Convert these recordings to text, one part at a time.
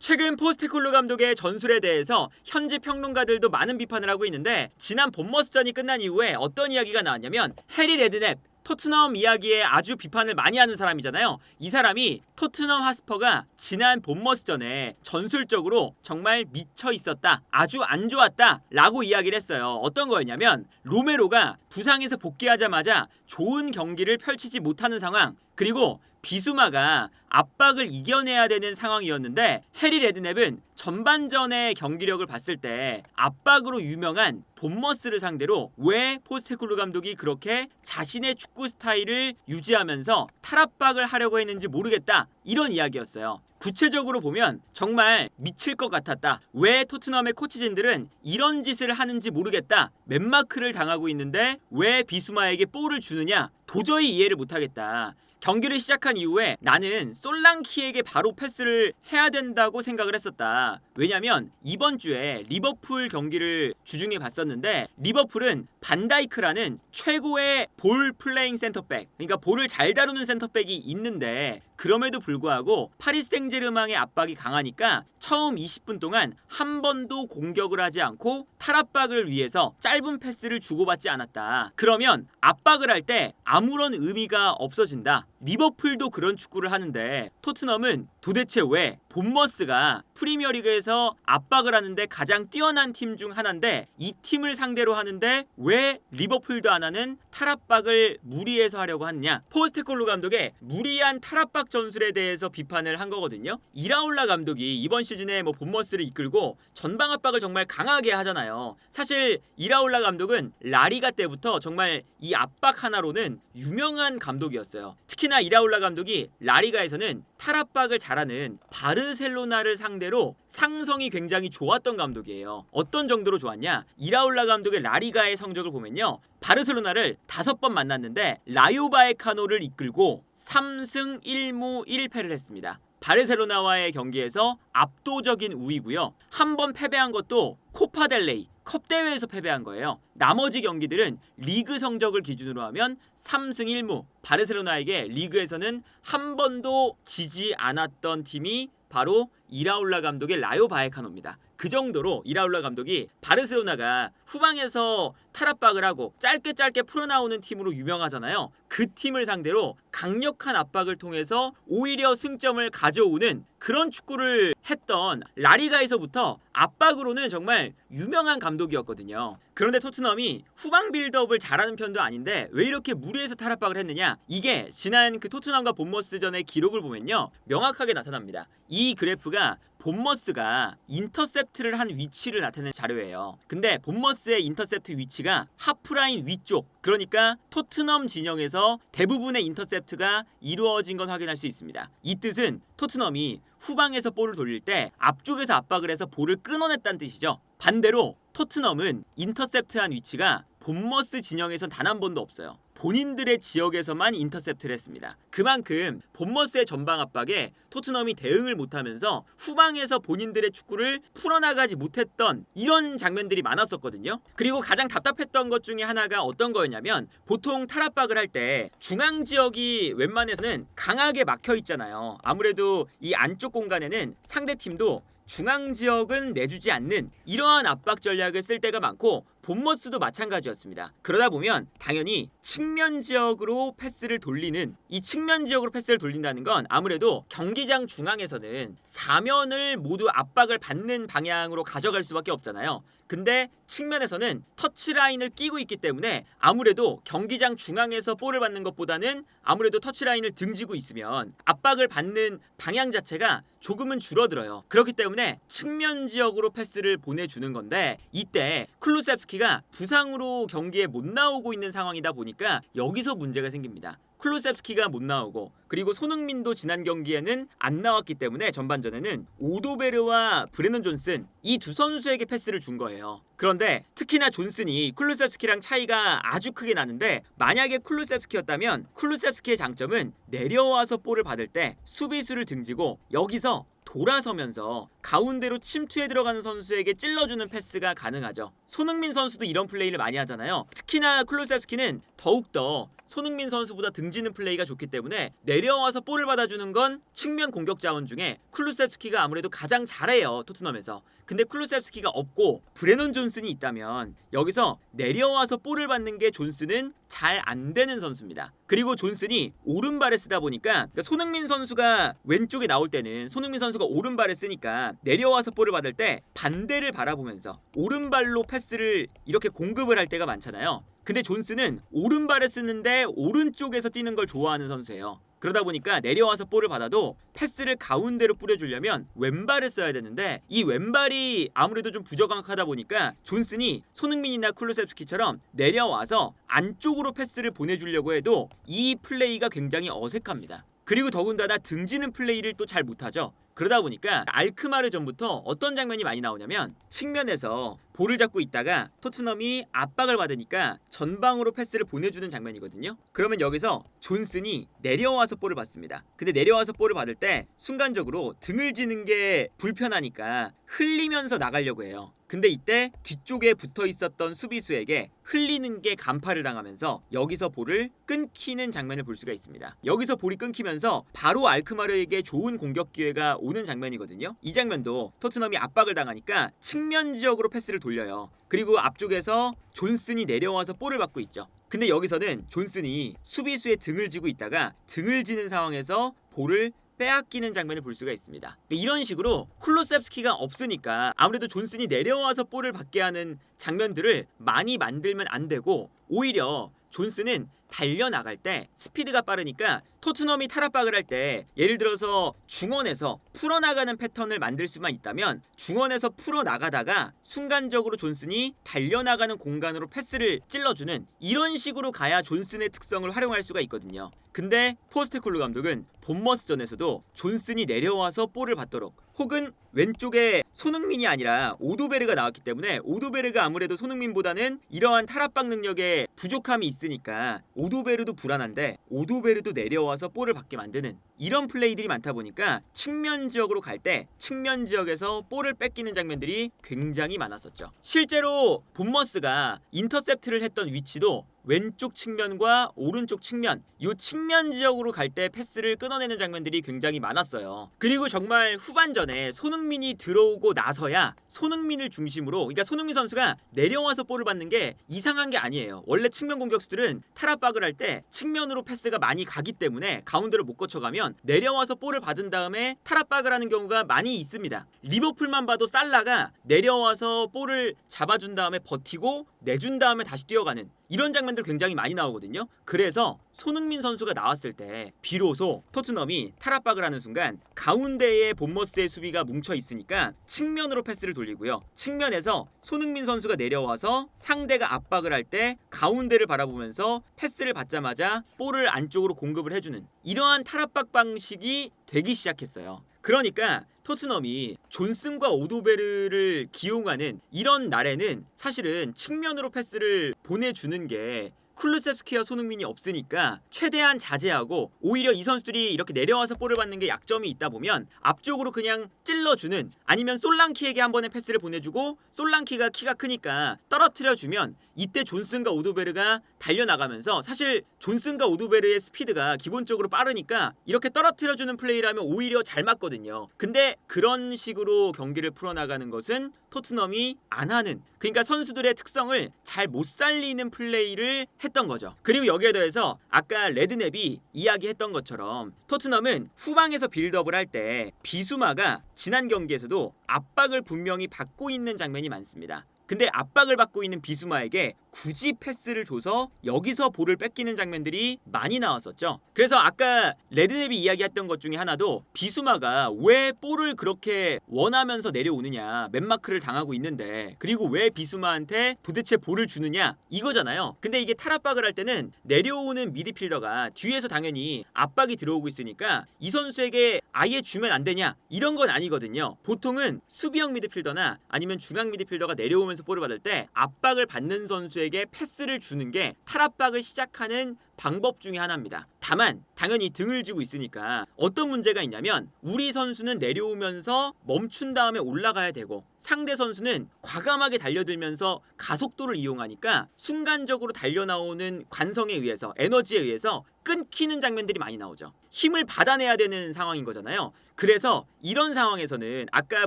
최근 포스테콜로 감독의 전술에 대해서 현지 평론가들도 많은 비판을 하고 있는데, 지난 본머스전이 끝난 이후에 어떤 이야기가 나왔냐면 해리 레드냅, 토트넘 이야기에 아주 비판을 많이 하는 사람이잖아요. 이 사람이 토트넘 하스퍼가 지난 본머스전에 전술적으로 정말 미쳐 있었다, 아주 안 좋았다 라고 이야기를 했어요. 어떤 거였냐면 로메로가 부상에서 복귀하자마자 좋은 경기를 펼치지 못하는 상황, 그리고 비수마가 압박을 이겨내야 되는 상황이었는데, 해리 레드냅은 전반전의 경기력을 봤을 때 압박으로 유명한 본머스를 상대로 왜 포스테코글루 감독이 그렇게 자신의 축구 스타일을 유지하면서 탈압박을 하려고 했는지 모르겠다, 이런 이야기였어요. 구체적으로 보면 정말 미칠 것 같았다. 왜 토트넘의 코치진들은 이런 짓을 하는지 모르겠다. 맨마크를 당하고 있는데 왜 비수마에게 볼을 주느냐, 도저히 이해를 못하겠다. 경기를 시작한 이후에 나는 솔랑키에게 바로 패스를 해야 된다고 생각을 했었다. 왜냐면 이번 주에 리버풀 경기를 주중에 봤었는데, 리버풀은 반다이크라는 최고의 볼 플레잉 센터백, 그러니까 볼을 잘 다루는 센터백이 있는데, 그럼에도 불구하고 파리 생제르맹의 압박이 강하니까 처음 20분 동안 한 번도 공격을 하지 않고 탈압박을 위해서 짧은 패스를 주고받지 않았다. 그러면 압박을 할 때 아무런 의미가 없어진다. 리버풀도 그런 축구를 하는데 토트넘은 도대체 왜, 본머스가 프리미어리그에서 압박을 하는데 가장 뛰어난 팀 중 하나인데 이 팀을 상대로 하는데 왜 리버풀도 안 하는 탈압박을 무리해서 하려고 하느냐. 포스테콜로 감독의 무리한 탈압박 전술에 대해서 비판을 한 거거든요. 이라올라 감독이 이번 시즌에 본머스를 이끌고 전방 압박을 정말 강하게 하잖아요. 사실 이라올라 감독은 라리가 때부터 정말 이 압박 하나로는 유명한 감독이었어요. 특히나 이라올라 감독이 라리가에서는 탈압박을 잘하는 바르셀로나를 상대로 상성이 굉장히 좋았던 감독이에무 어떤 정도로 좋았냐, 이라올라 감독의 라리가의 성적을 보면요, 바르셀로나를 5번 만났는데 라요 바에카노를 이끌고 3승 1무 1패를 했습니다. 바르셀로나와의 경기에서 압도적인 우위고요. 한 번 패배한 것도 코파델레이 컵 대회에서 패배한 거예요. 나머지 경기들은 리그 성적을 기준으로 하면 3승 1무, 바르셀로나에게 리그에서는 한 번도 지지 않았던 팀이 바로 이라올라 감독의 라요 바에카노입니다. 그 정도로 이라올라 감독이 바르셀로나가 후방에서 탈압박을 하고 짧게 풀어나오는 팀으로 유명하잖아요. 그 팀을 상대로 강력한 압박을 통해서 오히려 승점을 가져오는 그런 축구를 했던 라리가에서부터 압박으로는 정말 유명한 감독이었거든요. 그런데 토트넘이 후방 빌드업을 잘하는 편도 아닌데 왜 이렇게 무리해서 탈압박을 했느냐, 이게 지난 그 토트넘과 본머스전의 기록을 보면요, 명확하게 나타납니다. 이 그래프가 본머스가 인터셉트를 한 위치를 나타내는 자료예요. 근데 본머스의 인터셉트 위치가 하프라인 위쪽, 그러니까 토트넘 진영에서 대부분의 인터셉트가 이루어진 건 확인할 수 있습니다. 이 뜻은 토트넘이 후방에서 볼을 돌릴 때 앞쪽에서 압박을 해서 볼을 끊어냈다는 뜻이죠. 반대로 토트넘은 인터셉트한 위치가 본머스 진영에선 단 한 번도 없어요. 본인들의 지역에서만 인터셉트를 했습니다. 그만큼 본머스의 전방 압박에 토트넘이 대응을 못하면서 후방에서 본인들의 축구를 풀어나가지 못했던 이런 장면들이 많았었거든요. 그리고 가장 답답했던 것 중에 하나가 어떤 거였냐면, 보통 탈압박을 할 때 중앙 지역이 웬만해서는 강하게 막혀 있잖아요. 아무래도 이 안쪽 공간에는 상대팀도 중앙 지역은 내주지 않는 이러한 압박 전략을 쓸 때가 많고, 본머스도 마찬가지였습니다. 그러다 보면 당연히 측면 지역으로 패스를 돌리는, 이 측면 지역으로 패스를 돌린다는 건 아무래도 경기장 중앙에서는 사면을 모두 압박을 받는 방향으로 가져갈 수밖에 없잖아요. 근데 측면에서는 터치라인을 끼고 있기 때문에 아무래도 경기장 중앙에서 볼을 받는 것보다는 아무래도 터치라인을 등지고 있으면 압박을 받는 방향 자체가 조금은 줄어들어요. 그렇기 때문에 측면 지역으로 패스를 보내주는 건데, 이때 클루셉스키가 부상으로 경기에 못 나오고 있는 상황이다 보니까 여기서 문제가 생깁니다. 클루셉스키가 못 나오고, 그리고 손흥민도 지난 경기에는 안 나왔기 때문에 전반전에는 오도베르와 브레넌 존슨, 이 두 선수에게 패스를 준 거예요. 그런데 특히나 존슨이 클루셉스키랑 차이가 아주 크게 나는데, 만약에 클루셉스키였다면 클루셉스키의 장점은 내려와서 볼을 받을 때 수비수를 등지고 여기서 돌아서면서 가운데로 침투해 들어가는 선수에게 찔러주는 패스가 가능하죠. 손흥민 선수도 이런 플레이를 많이 하잖아요. 특히나 쿨루셉스키는 더욱더 손흥민 선수보다 등지는 플레이가 좋기 때문에 내려와서 볼을 받아주는 건 측면 공격 자원 중에 쿨루셉스키가 아무래도 가장 잘해요, 토트넘에서. 근데 쿨루셉스키가 없고 브레넌 존슨이 있다면 여기서 내려와서 볼을 받는 게 존슨은 잘 안 되는 선수입니다. 그리고 존슨이 오른발에 쓰다 보니까 그러니까 손흥민 선수가 왼쪽에 나올 때는 손흥민 선수가 오른발에 쓰니까 내려와서 볼을 받을 때 반대를 바라보면서 오른발로 패스를 이렇게 공급을 할 때가 많잖아요. 근데 존슨은 오른발에 쓰는데 오른쪽에서 뛰는 걸 좋아하는 선수예요. 그러다 보니까 내려와서 볼을 받아도 패스를 가운데로 뿌려주려면 왼발을 써야 되는데 이 왼발이 아무래도 좀 부적합하다 보니까 존슨이 손흥민이나 쿨루셉스키처럼 내려와서 안쪽으로 패스를 보내주려고 해도 이 플레이가 굉장히 어색합니다. 그리고 더군다나 등지는 플레이를 또 잘 못하죠. 그러다 보니까 알크마르 전부터 어떤 장면이 많이 나오냐면 측면에서 볼을 잡고 있다가 토트넘이 압박을 받으니까 전방으로 패스를 보내주는 장면이거든요. 그러면 여기서 존슨이 내려와서 볼을 받습니다. 근데 내려와서 볼을 받을 때 순간적으로 등을 지는 게 불편하니까 흘리면서 나가려고 해요. 근데 이때 뒤쪽에 붙어 있었던 수비수에게 흘리는 게 간파를 당하면서 여기서 볼을 끊기는 장면을 볼 수가 있습니다. 여기서 볼이 끊기면서 바로 알크마르에게 좋은 공격 기회가 오는 장면이거든요. 이 장면도 토트넘이 압박을 당하니까 측면 지역으로 패스를 돌려요. 그리고 앞쪽에서 존슨이 내려와서 볼을 받고 있죠. 근데 여기서는 존슨이 수비수의 등을 지고 있다가 등을 지는 상황에서 볼을 빼앗기는 장면을 볼 수가 있습니다. 이런 식으로 쿨루셉스키가 없으니까 아무래도 존슨이 내려와서 볼을 받게 하는 장면들을 많이 만들면 안 되고 오히려 존슨은 달려나갈 때 스피드가 빠르니까 토트넘이 탈압박을 할 때 예를 들어서 중원에서 풀어나가는 패턴을 만들 수만 있다면 중원에서 풀어나가다가 순간적으로 존슨이 달려나가는 공간으로 패스를 찔러주는 이런 식으로 가야 존슨의 특성을 활용할 수가 있거든요. 근데 포스테콜루 감독은 본머스전에서도 존슨이 내려와서 볼을 받도록 혹은 왼쪽에 손흥민이 아니라 오도베르가 나왔기 때문에 오도베르가 아무래도 손흥민보다는 이러한 탈압박 능력에 부족함이 있으니까 오도베르도 불안한데 오도베르도 내려와서 볼을 받게 만드는 이런 플레이들이 많다 보니까 측면 지역으로 갈 때 측면 지역에서 볼을 뺏기는 장면들이 굉장히 많았었죠. 실제로 본머스가 인터셉트를 했던 위치도 왼쪽 측면과 오른쪽 측면 이 측면 지역으로 갈 때 패스를 끊어내는 장면들이 굉장히 많았어요. 그리고 정말 후반전에 손흥민이 들어오고 나서야 손흥민을 중심으로 그러니까 손흥민 선수가 내려와서 볼을 받는 게 이상한 게 아니에요. 원래 측면 공격수들은 탈압박을 할 때 측면으로 패스가 많이 가기 때문에 가운데를 못 거쳐가면 내려와서 볼을 받은 다음에 탈압박을 하는 경우가 많이 있습니다. 리버풀만 봐도 살라가 내려와서 볼을 잡아준 다음에 버티고 내준 다음에 다시 뛰어가는 이런 장면들 굉장히 많이 나오거든요. 그래서 손흥민 선수가 나왔을 때 비로소 토트넘이 탈압박을 하는 순간 가운데에 본머스의 수비가 뭉쳐 있으니까 측면으로 패스를 돌리고요. 측면에서 손흥민 선수가 내려와서 상대가 압박을 할 때 가운데를 바라보면서 패스를 받자마자 볼을 안쪽으로 공급을 해주는 이러한 탈압박 방식이 되기 시작했어요. 그러니까 토트넘이 존슨과 오도베르를 기용하는 이런 날에는 사실은 측면으로 패스를 보내주는 게 쿨루셉스키와 손흥민이 없으니까 최대한 자제하고 오히려 이 선수들이 이렇게 내려와서 볼을 받는 게 약점이 있다 보면 앞쪽으로 그냥 찔러주는 아니면 솔랑키에게 한 번에 패스를 보내주고 솔랑키가 키가 크니까 떨어뜨려주면 이때 존슨과 오도베르가 달려나가면서 사실 존슨과 오도베르의 스피드가 기본적으로 빠르니까 이렇게 떨어뜨려주는 플레이를 하면 오히려 잘 맞거든요. 근데 그런 식으로 경기를 풀어나가는 것은 토트넘이 안 하는 그러니까 선수들의 특성을 잘 못 살리는 플레이를 했던 거죠. 그리고 여기에 더해서 아까 레드넵이 이야기했던 것처럼 토트넘은 후방에서 빌드업을 할 때 비수마가 지난 경기에서도 압박을 분명히 받고 있는 장면이 많습니다. 근데 압박을 받고 있는 비수마에게 굳이 패스를 줘서 여기서 볼을 뺏기는 장면들이 많이 나왔었죠. 그래서 아까 레드넵이 이야기했던 것 중에 하나도 비수마가 왜 볼을 그렇게 원하면서 내려오느냐 맨마크를 당하고 있는데 그리고 왜 비수마한테 도대체 볼을 주느냐 이거잖아요. 근데 이게 탈압박을 할 때는 내려오는 미드필더가 뒤에서 당연히 압박이 들어오고 있으니까 이 선수에게 아예 주면 안 되냐 이런 건 아니거든요. 보통은 수비형 미드필더나 아니면 중앙 미드필더가 내려오면서 볼을 받을 때 압박을 받는 선수에게 패스를 주는 게 탈압박을 시작하는 방법 중에 하나입니다. 다만 당연히 등을 쥐고 있으니까 어떤 문제가 있냐면 우리 선수는 내려오면서 멈춘 다음에 올라가야 되고 상대 선수는 과감하게 달려들면서 가속도를 이용하니까 순간적으로 달려나오는 관성에 의해서 에너지에 의해서 끊기는 장면들이 많이 나오죠. 힘을 받아내야 되는 상황인 거잖아요. 그래서 이런 상황에서는 아까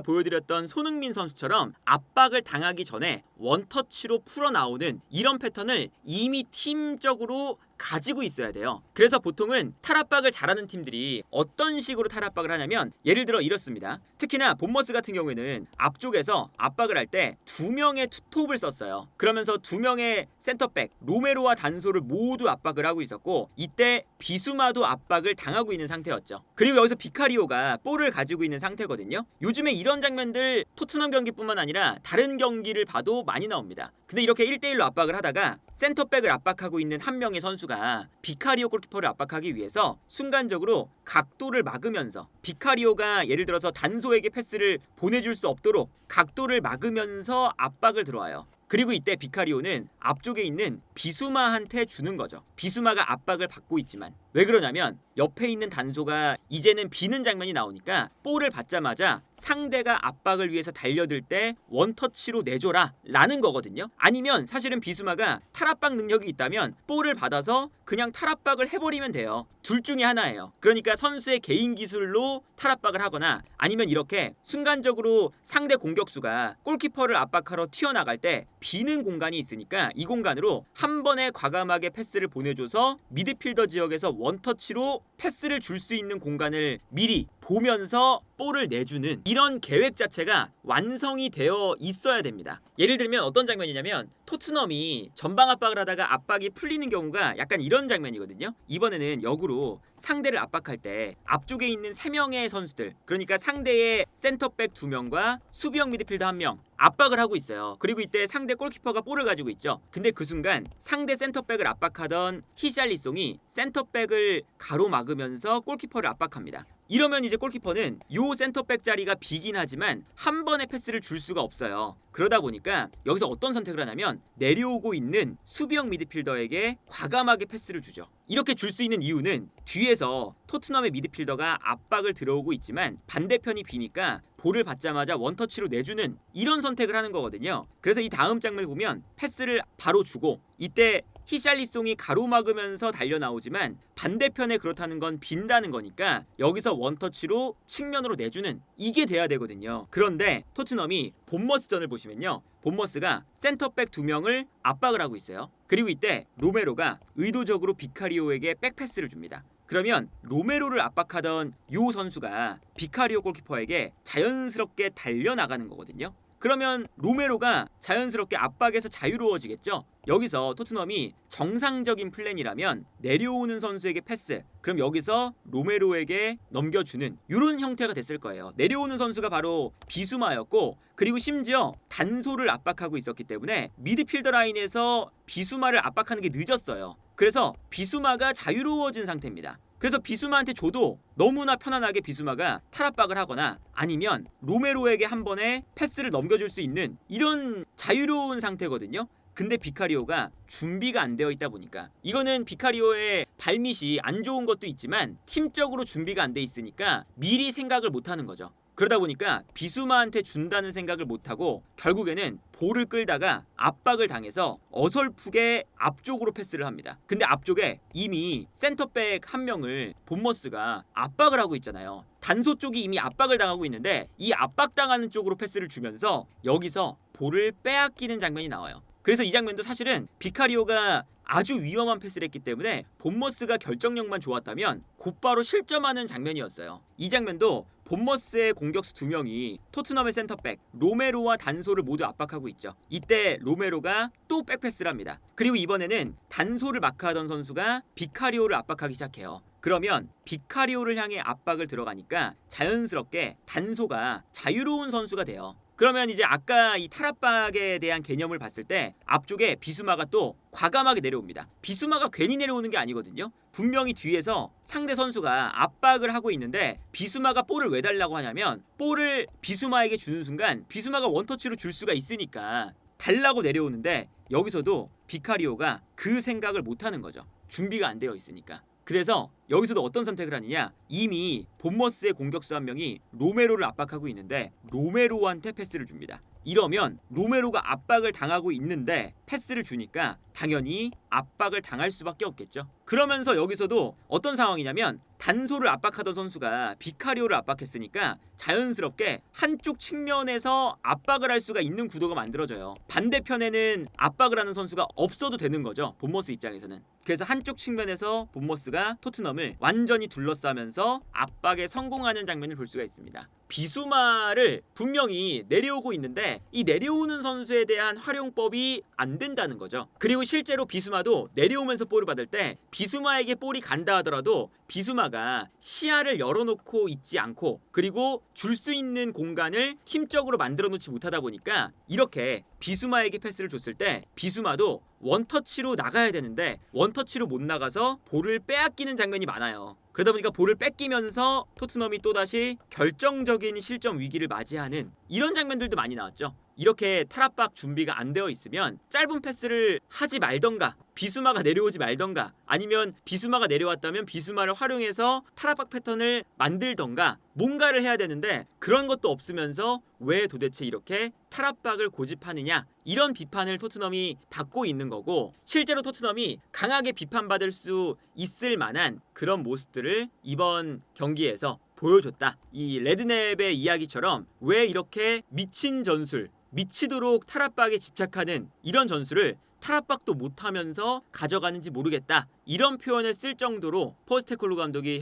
보여드렸던 손흥민 선수처럼 압박을 당하기 전에 원터치로 풀어나오는 이런 패턴을 이미 팀적으로 가지고 있어야 돼요. 그래서 보통은 탈압박을 잘하는 팀들이 어떤 식으로 탈압박을 하냐면 예를 들어 이렇습니다. 특히나 본머스 같은 경우에는 앞쪽에서 압박을 할 때 두 명의 투톱을 썼어요. 그러면서 두 명의 센터백 로메로와 단소를 모두 압박을 하고 있었고 이때 비수마도 압박을 당하고 있는 상태였죠. 그리고 여기서 비카리오가 볼을 가지고 있는 상태거든요. 요즘에 이런 장면들 토트넘 경기뿐만 아니라 다른 경기를 봐도 많이 나옵니다. 근데 이렇게 1대1로 압박을 하다가 센터백을 압박하고 있는 한 명의 선수가 비카리오 골키퍼를 압박하기 위해서 순간적으로 각도를 막으면서 비카리오가 예를 들어서 단소에게 패스를 보내줄 수 없도록 각도를 막으면서 압박을 들어와요. 그리고 이때 비카리오는 앞쪽에 있는 비수마한테 주는 거죠. 비수마가 압박을 받고 있지만 왜 그러냐면 옆에 있는 단소가 이제는 비는 장면이 나오니까 볼을 받자마자 상대가 압박을 위해서 달려들 때 원터치로 내줘라 라는 거거든요. 아니면 사실은 비수마가 탈압박 능력이 있다면 볼을 받아서 그냥 탈압박을 해버리면 돼요. 둘 중에 하나예요. 그러니까 선수의 개인 기술로 탈압박을 하거나 아니면 이렇게 순간적으로 상대 공격수가 골키퍼를 압박하러 튀어나갈 때 비는 공간이 있으니까 이 공간으로 한 번에 과감하게 패스를 보내줘서 미드필더 지역에서 원터치로 패스를 줄 수 있는 공간을 미리 보면서 볼을 내주는 이런 계획 자체가 완성이 되어 있어야 됩니다. 예를 들면 어떤 장면이냐면 토트넘이 전방 압박을 하다가 압박이 풀리는 경우가 약간 이런 장면이거든요. 이번에는 역으로 상대를 압박할 때 앞쪽에 있는 3명의 선수들 그러니까 상대의 센터백 2명과 수비형 미드필더 1명 압박을 하고 있어요. 그리고 이때 상대 골키퍼가 볼을 가지고 있죠. 근데 그 순간 상대 센터백을 압박하던 히샬리송이 센터백을 가로막으면서 골키퍼를 압박합니다. 이러면 이제 골키퍼는 요 센터백 자리가 비긴 하지만 한 번에 패스를 줄 수가 없어요. 그러다 보니까 여기서 어떤 선택을 하냐면 내려오고 있는 수비형 미드필더에게 과감하게 패스를 주죠. 이렇게 줄 수 있는 이유는 뒤에서 토트넘의 미드필더가 압박을 들어오고 있지만 반대편이 비니까 볼을 받자마자 원터치로 내주는 이런 선택을 하는 거거든요. 그래서 이 다음 장면을 보면 패스를 바로 주고 이때 히샬리송이 가로막으면서 달려나오지만 반대편에 그렇다는 건 빈다는 거니까 여기서 원터치로 측면으로 내주는 이게 돼야 되거든요. 그런데 토트넘이 본머스전을 보시면요. 본머스가 센터백 2명을 압박을 하고 있어요. 그리고 이때 로메로가 의도적으로 비카리오에게 백패스를 줍니다. 그러면 로메로를 압박하던 요 선수가 비카리오 골키퍼에게 자연스럽게 달려나가는 거거든요. 그러면 로메로가 자연스럽게 압박에서 자유로워지겠죠. 여기서 토트넘이 정상적인 플랜이라면 내려오는 선수에게 패스 그럼 여기서 로메로에게 넘겨주는 이런 형태가 됐을 거예요. 내려오는 선수가 바로 비수마였고 그리고 심지어 단소를 압박하고 있었기 때문에 미드필더 라인에서 비수마를 압박하는 게 늦었어요. 그래서 비수마가 자유로워진 상태입니다. 그래서 비수마한테 줘도 너무나 편안하게 비수마가 탈압박을 하거나 아니면 로메로에게 한 번에 패스를 넘겨줄 수 있는 이런 자유로운 상태거든요. 근데 비카리오가 준비가 안 되어 있다 보니까 이거는 비카리오의 발밑이 안 좋은 것도 있지만 팀적으로 준비가 안 돼 있으니까 미리 생각을 못 하는 거죠. 그러다 보니까 비수마한테 준다는 생각을 못하고 결국에는 볼을 끌다가 압박을 당해서 어설프게 앞쪽으로 패스를 합니다. 근데 앞쪽에 이미 센터백 한 명을 본머스가 압박을 하고 있잖아요. 단소 쪽이 이미 압박을 당하고 있는데 이 압박당하는 쪽으로 패스를 주면서 여기서 볼을 빼앗기는 장면이 나와요. 그래서 이 장면도 사실은 비카리오가 아주 위험한 패스를 했기 때문에 본머스가 결정력만 좋았다면 곧바로 실점하는 장면이었어요. 이 장면도 본머스의 공격수 2명이 토트넘의 센터백 로메로와 단소를 모두 압박하고 있죠. 이때 로메로가 또 백패스를 합니다. 그리고 이번에는 단소를 마크하던 선수가 비카리오를 압박하기 시작해요. 그러면 비카리오를 향해 압박을 들어가니까 자연스럽게 단소가 자유로운 선수가 돼요. 그러면 이제 아까 이 탈압박에 대한 개념을 봤을 때 앞쪽에 비수마가 또 과감하게 내려옵니다. 비수마가 괜히 내려오는 게 아니거든요. 분명히 뒤에서 상대 선수가 압박을 하고 있는데 비수마가 볼을 왜 달라고 하냐면 볼을 비수마에게 주는 순간 비수마가 원터치로 줄 수가 있으니까 달라고 내려오는데 여기서도 비카리오가 그 생각을 못하는 거죠. 준비가 안 되어 있으니까. 그래서 여기서도 어떤 선택을 하느냐, 이미 본머스의 공격수 한 명이 로메로를 압박하고 있는데 로메로한테 패스를 줍니다. 이러면 로메로가 압박을 당하고 있는데 패스를 주니까 당연히 압박을 당할 수밖에 없겠죠. 그러면서 여기서도 어떤 상황이냐면 단소를 압박하던 선수가 비카리오를 압박했으니까 자연스럽게 한쪽 측면에서 압박을 할 수가 있는 구도가 만들어져요. 반대편에는 압박을 하는 선수가 없어도 되는 거죠, 본머스 입장에서는. 그래서 한쪽 측면에서 본머스가 토트넘을 완전히 둘러싸면서 압박에 성공하는 장면을 볼 수가 있습니다. 비수마를 분명히 내려오고 있는데 이 내려오는 선수에 대한 활용법이 안 된다는 거죠. 그리고 실제로 비수마도 내려오면서 볼을 받을 때 비수마에게 볼이 간다 하더라도 비수마가 시야를 열어놓고 있지 않고 그리고 줄 수 있는 공간을 팀적으로 만들어 놓지 못하다 보니까 이렇게 비수마에게 패스를 줬을 때 비수마도 원터치로 나가야 되는데 원터치로 못 나가서 볼을 빼앗기는 장면이 많아요. 그러다 보니까 볼을 뺏기면서 토트넘이 또다시 결정적인 실점 위기를 맞이하는 이런 장면들도 많이 나왔죠. 이렇게 탈압박 준비가 안 되어 있으면 짧은 패스를 하지 말던가 비수마가 내려오지 말던가 아니면 비수마가 내려왔다면 비수마를 활용해서 탈압박 패턴을 만들던가 뭔가를 해야 되는데 그런 것도 없으면서 왜 도대체 이렇게 탈압박을 고집하느냐, 이런 비판을 토트넘이 받고 있는 거고, 실제로 토트넘이 강하게 비판받을 수 있을 만한 그런 모습들을 이번 경기에서 보여줬다. 이 레드넵의 이야기처럼 왜 이렇게 미친 전술, 미치도록 탈압박에 집착하는 이런 전술을 탈압박도 못하면서 가져가는지 모르겠다, 이런 표현을 쓸 정도로 포스테코글루 감독이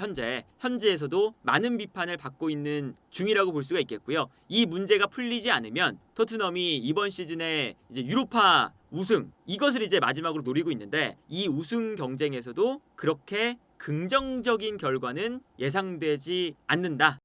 현지에서도 많은 비판을 받고 있는 중이라고 볼 수가 있겠고요. 이 문제가 풀리지 않으면 토트넘이 이번 시즌에 이제 유로파 우승, 이것을 이제 마지막으로 노리고 있는데 이 우승 경쟁에서도 그렇게 긍정적인 결과는 예상되지 않는다.